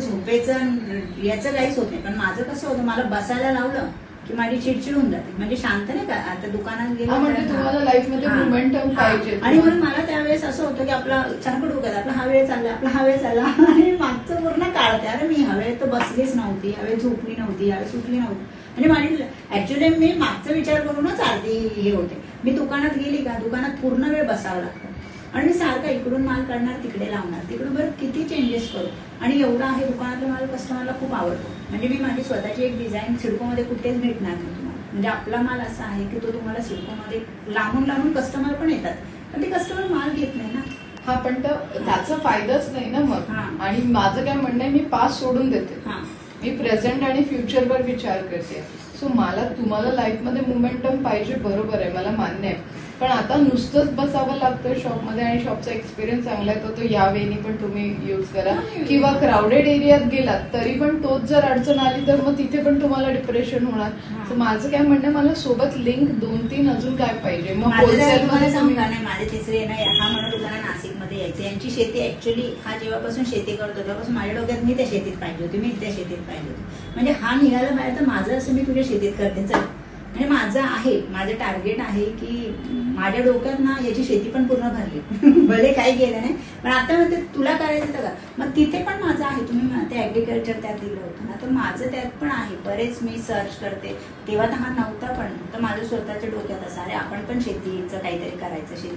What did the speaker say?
झोपेचं याचं काहीच होत नाही, पण माझं कसं होतं, मला बसायला लावलं की माझी चिडचिड होऊन जाते. म्हणजे शांत नाही का, आता दुकानात गेलं म्हणजे तुम्हाला लाईफ मध्ये मोमेंटम पाहिजे. आणि म्हणून मला त्यावेळेस असं होतं की आपला चांगलं डोक्यात आपला हा वेळ चालला, आपला हा वेळ चालला, आणि मागचं पूर्ण काढते. अरे मी हवेत तर बसलीच नव्हती, हवेत झोपली नव्हती, हवेत सुटली नव्हती. म्हणजे माझी ऍक्च्युली मी मागचा विचार करूनच अर्धी हे होते. मी दुकानात गेली का, दुकानात पूर्ण वेळ बसावं लागतं आणि मी सारखा इकडून माल काढणार, तिकडे लावणार, तिकडून बरं किती चेंजेस करू. आणि एवढं आहे दुकानातलं माल कस्टमरला खूप आवडतो. म्हणजे मी माझी स्वतःची एक डिझाईन सिडकोमध्ये कुठेच भेटणार नाही तुम्हाला. म्हणजे आपला माल असा आहे की तो तुम्हाला सिडकोमध्ये लांबून लांबून कस्टमर पण येतात, पण ते कस्टमर माल घेत नाही ना. हा, पण त्याचा फायदाच नाही ना मग. आणि माझं काय म्हणणं आहे, मी पास सोडून देते, मी प्रेझेंट आणि फ्युचरवर विचार करते. सो मला तुम्हाला लाईफ मध्ये मोमेंटम पाहिजे, बरोबर आहे, मला मान्य आहे. पण आता नुसतंच बसावं लागतं शॉपमध्ये आणि शॉपचा एक्सपिरियन्स चांगला आहे तो या वेनी पण तुम्ही युज करा. किंवा क्राऊडेड एरियात गेलात तरी पण तोच जर अडचण आली तर मग तिथे पण तुम्हाला डिप्रेशन होणार. तर माझं काय म्हणणं, मला सोबत लिंक 2-3 अजून काय पाहिजे. मग होलसेलमध्ये सांगू का, नाही माझे तिसरे ना हा म्हणत होता ना नाशिकमध्ये यायचं. यांची शेती ऍक्च्युली हा जेव्हापासून शेती करतो तेव्हापासून माझ्या डोक्यात मी त्या शेतीत पाहिजे होती, मी त्या शेतीत पाहिजे होती. म्हणजे हा निघाला बाहेर तर माझं असं मी तुझ्या शेतीत करते चल. म्हणजे माझं आहे, माझं टार्गेट आहे की माझ्या डोक्यात ना याची शेती पण पूर्ण भरली. भले काही गेलं नाही, पण आता म्हणते तुला करायचं तर का, मग तिथे पण माझं आहे. तुम्ही ते ऍग्रिकल्चर त्यात दिलं होतं ना, तर माझं त्यात पण आहे. बरेच मी सर्च करते, तेव्हा तर हा नव्हता, पण तर माझं स्वतःच्या डोक्यात असं अरे आपण पण शेतीचं काहीतरी करायचं, शेती